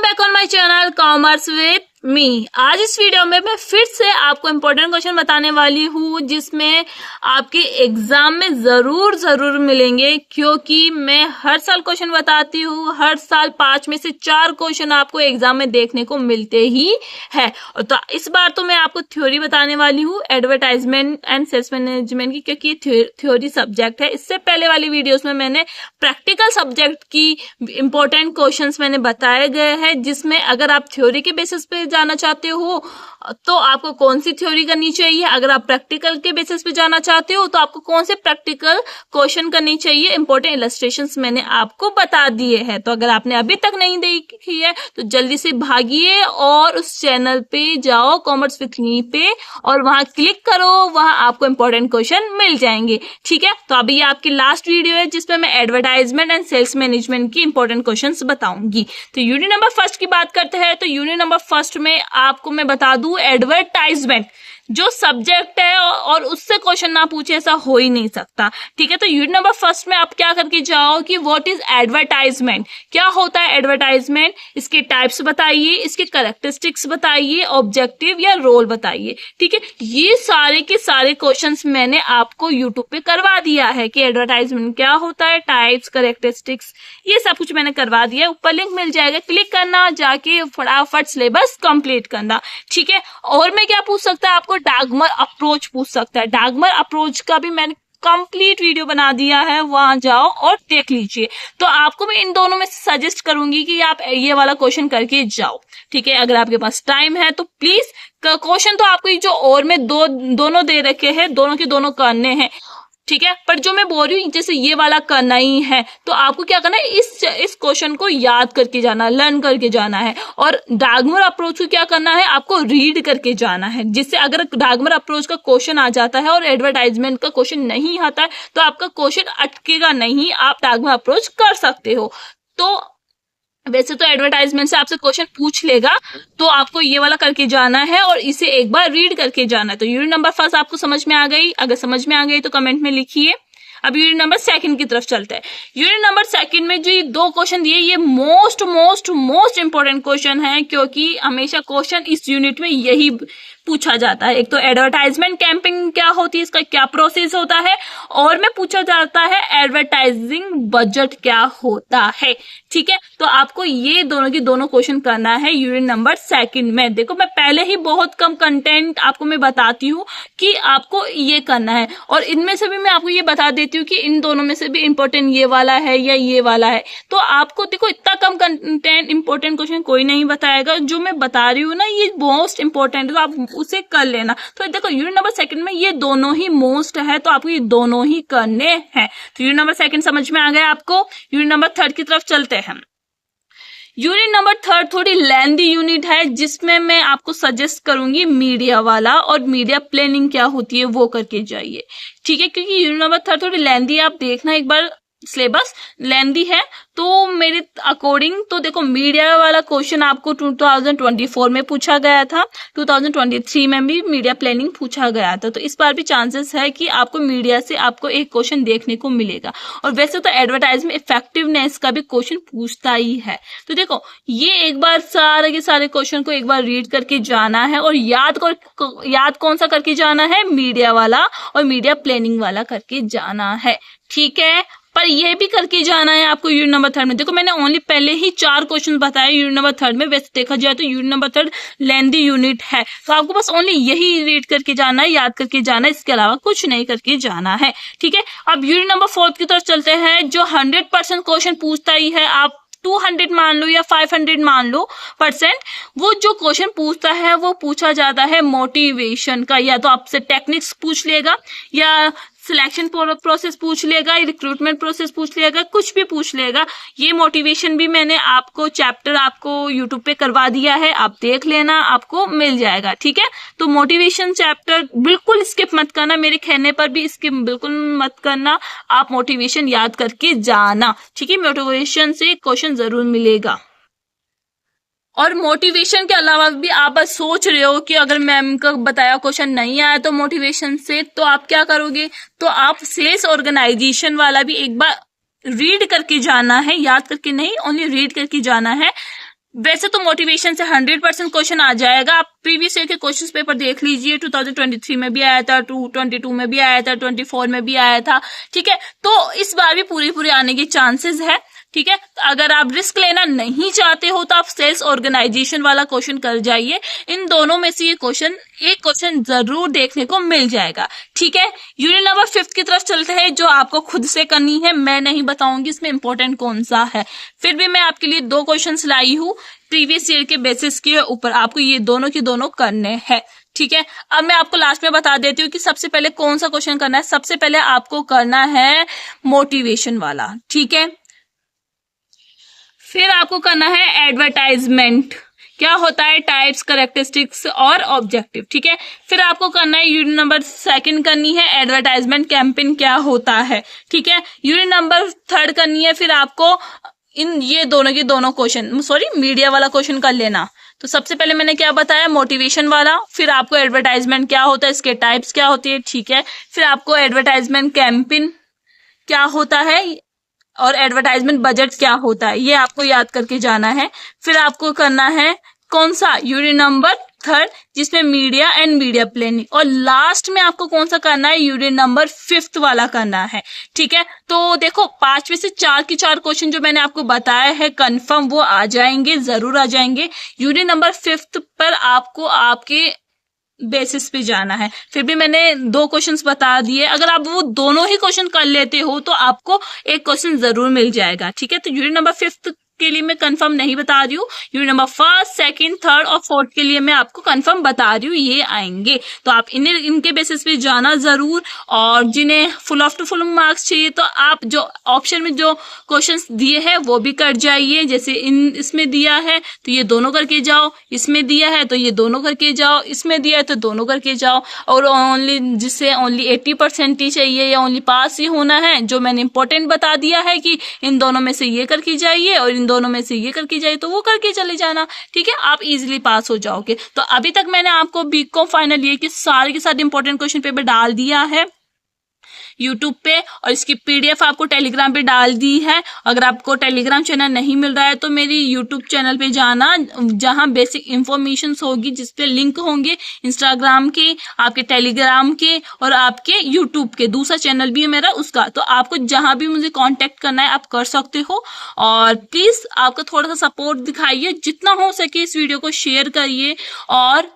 Back on my channel commerce with me. आज इस video में मैं फिर से आपको इम्पोर्टेंट क्वेश्चन बताने वाली हूँ जिसमें आपके एग्जाम में जरूर मिलेंगे, क्योंकि मैं हर साल क्वेश्चन बताती हूँ। हर साल 5 में से 4 क्वेश्चन आपको एग्जाम में देखने को मिलते ही है। तो इस बार तो मैं आपको थ्योरी बताने वाली हूँ एडवर्टाइजमेंट एंड सेल्स मैनेजमेंट की, क्योंकि ये थ्योरी सब्जेक्ट है। इससे पहले वाली वीडियोस में मैंने प्रैक्टिकल सब्जेक्ट की इंपॉर्टेंट क्वेश्चंस मैंने बताए गए हैं, जिसमें अगर आप थ्योरी के बेसिस पे जाना चाहते हो तो आपको कौन सी थ्योरी करनी चाहिए, अगर आप प्रैक्टिकल के बेसिस पे जाना चाहते हो तो आपको कौन से प्रैक्टिकल क्वेश्चन करनी चाहिए। इंपॉर्टेंट इलस्ट्रेशंस मैंने आपको बता दिए हैं। तो अगर आपने अभी तक नहीं देखी है तो जल्दी से भागिए और उस चैनल पे जाओ कॉमर्स विद मी पे, और वहां क्लिक करो, वहां आपको इंपॉर्टेंट क्वेश्चन मिल जाएंगे। ठीक है, तो अभी आपकी लास्ट वीडियो है जिसपे मैं एडवर्टाइजमेंट एंड सेल्स मैनेजमेंट की इंपॉर्टेंट क्वेश्चंस बताऊंगी। तो यूनिट नंबर फर्स्ट की बात करते हैं। तो यूनिट नंबर फर्स्ट में आपको मैं बता दूं, एडवर्टाइजमेंट जो सब्जेक्ट है और उससे क्वेश्चन ना पूछे ऐसा हो ही नहीं सकता। ठीक है, तो यूनिट नंबर फर्स्ट में आप क्या करके जाओ कि व्हाट इज एडवर्टाइजमेंट, क्या होता है एडवर्टाइजमेंट, इसके टाइप्स बताइए, इसके कैरेक्टरिस्टिक्स बताइए, ऑब्जेक्टिव या रोल बताइए। ठीक है, ये सारे के सारे क्वेश्चंस मैंने आपको यूट्यूब पे करवा दिया है कि एडवर्टाइजमेंट क्या होता है, टाइप्स, कैरेक्टरिस्टिक्स, ये सब कुछ मैंने करवा दिया है। ऊपर लिंक मिल जाएगा, क्लिक करना, जाके फटाफट सिलेबस कंप्लीट करना। ठीक है, और मैं क्या पूछ सकता है, आपको डागमर अप्रोच पूछ सकता है। डागमर अप्रोच का भी मैंने कंप्लीट वीडियो बना दिया है, वहां जाओ और देख लीजिए। तो आपको मैं इन दोनों में सजेस्ट करूंगी कि आप ये वाला क्वेश्चन करके जाओ। ठीक है, अगर आपके पास टाइम है तो प्लीज, क्वेश्चन तो आपको जो और में दोनों दे रखे हैं, दोनों के दोनों करने हैं। ठीक है, पर जो मैं बोल रही हूँ जैसे ये वाला करना ही है तो आपको क्या करना है, इस क्वेश्चन को याद करके जाना, लर्न करके जाना है। और डागमर अप्रोच को क्या करना है, आपको रीड करके जाना है, जिससे अगर डागमर अप्रोच का क्वेश्चन आ जाता है और एडवर्टाइजमेंट का क्वेश्चन नहीं आता है तो आपका क्वेश्चन अटकेगा नहीं, आप डागमर अप्रोच कर सकते हो। तो वैसे तो एडवर्टाइजमेंट से आपसे क्वेश्चन पूछ लेगा, तो आपको ये वाला करके जाना है और इसे एक बार रीड करके जाना है। तो यूनिट नंबर फर्स्ट आपको समझ में आ गई? अगर समझ में आ गई तो कमेंट में लिखिए। अब यूनिट नंबर सेकंड की तरफ चलते हैं। यूनिट नंबर सेकंड में जो ये 2 क्वेश्चन दिए, ये मोस्ट इंपॉर्टेंट क्वेश्चन है, क्योंकि हमेशा क्वेश्चन इस यूनिट में यही पूछा जाता है। एक तो एडवर्टाइजमेंट कैंपेन क्या होती है, इसका क्या प्रोसेस होता है, और में पूछा जाता है एडवर्टाइजिंग बजट क्या होता है। ठीक है, तो आपको ये दोनों की दोनों क्वेश्चन करना है यूनिट नंबर सेकंड में। देखो, मैं पहले ही बहुत कम कंटेंट आपको मैं बताती हूँ कि आपको ये करना है, और इनमें से भी मैं आपको ये बता देती हूँ कि इन दोनों में से भी इंपॉर्टेंट ये वाला है या ये वाला है। तो आपको देखो, इतना कम कंटेंट इंपॉर्टेंट क्वेश्चन कोई नहीं बताएगा। जो मैं बता रही हूँ ना, ये मोस्ट इंपॉर्टेंट है, तो आप उसे कर लेना। तो देखो, यूनिट नंबर सेकंड में ये दोनों ही मोस्ट है, तो आपको ये दोनों ही करने हैं। तो यूनिट नंबर सेकंड समझ में आ गया आपको। यूनिट नंबर थर्ड की तरफ चलते हैं। यूनिट नंबर थर्ड थोड़ी लेंथी यूनिट है, जिसमें मैं आपको सजेस्ट करूंगी मीडिया वाला, और मीडिया प्लानिंग क्या होती है वो करके जाइए। ठीक है, क्योंकि यूनिट नंबर थर्ड थोड़ी लेंथी है, आप देखना एक बार, सिलेबस लेंथी है। तो मेरे अकॉर्डिंग तो देखो, मीडिया वाला क्वेश्चन आपको 2024 में पूछा गया था, 2023 में भी मीडिया प्लानिंग पूछा गया था। तो इस बार भी चांसेस है कि आपको मीडिया से आपको एक क्वेश्चन देखने को मिलेगा। और वैसे तो एडवर्टाइजमेंट इफेक्टिवनेस का भी क्वेश्चन पूछता ही है। तो देखो, ये एक बार सारे के सारे क्वेश्चन को एक बार रीड करके जाना है, और याद कौन सा करके जाना है, मीडिया वाला और मीडिया प्लानिंग वाला करके जाना है। ठीक है, पर यह भी करके जाना है आपको यूनिट नंबर थर्ड में। देखो, मैंने ओनली पहले ही 4 क्वेश्चन बताए यूनिट नंबर थर्ड में। वैसे देखा जाए तो unit number third lengthy unit है, तो आपको बस ओनली यही रीड करके जाना है, याद करके जाना है, इसके अलावा कुछ नहीं करके जाना है। ठीक है, अब यूनिट नंबर फोर्थ की तरफ चलते हैं, जो 100% क्वेश्चन पूछता ही है। आप 200 मान लो या 500 मान लो %, वो जो क्वेश्चन पूछता है वो पूछा जाता है मोटिवेशन का। या तो आपसे टेक्निक्स पूछ लेगा, या सिलेक्शन प्रोसेस पूछ लेगा, रिक्रूटमेंट प्रोसेस पूछ लेगा, कुछ भी पूछ लेगा। ये मोटिवेशन भी मैंने आपको चैप्टर आपको यूट्यूब पे करवा दिया है, आप देख लेना, आपको मिल जाएगा। ठीक है, तो मोटिवेशन चैप्टर बिल्कुल स्किप मत करना, मेरे कहने पर भी स्किप बिल्कुल मत करना, आप मोटिवेशन याद करके जाना। ठीक है, मोटिवेशन से क्वेश्चन जरूर मिलेगा। और मोटिवेशन के अलावा भी आप बस सोच रहे हो कि अगर मैम का बताया क्वेश्चन नहीं आया तो मोटिवेशन से, तो आप क्या करोगे, तो आप सेल्स ऑर्गेनाइजेशन वाला भी एक बार रीड करके जाना है, याद करके नहीं, ओनली रीड करके जाना है। वैसे तो मोटिवेशन से 100% क्वेश्चन आ जाएगा। आप प्रीवियस ईयर के क्वेश्चन पेपर देख लीजिए, 2023 में भी आया था, 2022 में भी आया था, 24 में भी आया था। ठीक है, तो इस बार भी पूरे आने के चांसेस है। ठीक है, तो अगर आप रिस्क लेना नहीं चाहते हो तो आप सेल्स ऑर्गेनाइजेशन वाला क्वेश्चन कर जाइए। इन दोनों में से एक क्वेश्चन जरूर देखने को मिल जाएगा। ठीक है, यूनिट नंबर 5 की तरफ चलते हैं, जो आपको खुद से करनी है। मैं नहीं बताऊंगी इसमें इंपॉर्टेंट कौन सा है, फिर भी मैं आपके लिए 2 क्वेश्चंस लाई हूँ प्रीवियस ईयर के बेसिस के ऊपर। आपको ये दोनों के दोनों करने हैं। ठीक है, अब मैं आपको लास्ट में बता देती हूँ कि सबसे पहले कौन सा क्वेश्चन करना है। सबसे पहले आपको करना है मोटिवेशन वाला। ठीक है, फिर आपको करना है एडवर्टाइजमेंट, क्या होता है, टाइप्स, कैरेक्टरिस्टिक्स और ऑब्जेक्टिव। ठीक है, फिर आपको करना है यूनिट नंबर 2 करनी है एडवर्टाइजमेंट कैंपेन क्या होता है। ठीक है, यूनिट नंबर 3 करनी है। फिर आपको ये दोनों के दोनों क्वेश्चन, मीडिया वाला क्वेश्चन कर लेना। तो सबसे पहले मैंने क्या बताया, मोटिवेशन वाला, फिर आपको एडवर्टाइजमेंट क्या होता है, इसके टाइप्स क्या होती है। ठीक है, फिर आपको एडवर्टाइजमेंट कैंपेन क्या होता है और एडवर्टाइजमेंट बजट क्या होता है, ये आपको याद करके जाना है। फिर आपको करना है कौन सा, यूनिट नंबर 3 जिसमें मीडिया एंड मीडिया प्लानिंग, और लास्ट में आपको कौन सा करना है, यूनिट नंबर 5 वाला करना है। ठीक है, तो देखो 5 में से 4 के 4 क्वेश्चन जो मैंने आपको बताया है कंफर्म वो आ जाएंगे, जरूर आ जाएंगे। यूनिट नंबर 5 पर आपको आपके बेसिस पे जाना है। फिर भी मैंने 2 क्वेश्चंस बता दिए, अगर आप वो दोनों ही क्वेश्चन कर लेते हो तो आपको एक क्वेश्चन जरूर मिल जाएगा। ठीक है, तो यूनिट नंबर 5 के लिए मैं कंफर्म नहीं बता रही हूँ, यूनिट नंबर 1, 2, 3 और 4 के लिए मैं आपको कंफर्म बता रही हूँ, ये आएंगे। तो आप इनके बेसिस पे जाना जरूर। और जिन्हें full of to full marks चाहिए तो आप जो ऑप्शन में जो क्वेश्चंस दिए हैं वो भी कर जाइए। जैसे इसमें दिया है तो ये दोनों करके जाओ, इसमें दिया है तो ये दोनों करके जाओ, इसमें दिया है तो दोनों करके जाओ। और जिससे ओनली 80% ही चाहिए या ओनली पास ही होना है, जो मैंने इंपॉर्टेंट बता दिया है कि इन दोनों में से ये करके जाइए और इन दोनों में से ये करके जाइए, तो वो करके चले जाना। ठीक है, आप इजीली पास हो जाओगे। तो अभी तक मैंने आपको बीकॉम फाइनल ईयर के सारे के सारे इंपॉर्टेंट क्वेश्चन पेपर डाल दिया है यूट्यूब पे, और इसकी पीडीएफ आपको टेलीग्राम पे डाल दी है। अगर आपको टेलीग्राम चैनल नहीं मिल रहा है तो मेरी यूट्यूब चैनल पे जाना, जहां बेसिक इंफॉर्मेशन होगी, जिसपे लिंक होंगे इंस्टाग्राम के, आपके टेलीग्राम के और आपके यूट्यूब के। दूसरा चैनल भी है मेरा उसका, तो आपको जहां भी मुझे कांटेक्ट करना है आप कर सकते हो। और प्लीज आपका थोड़ा सा सपोर्ट दिखाइए, जितना हो सके इस वीडियो को शेयर करिए और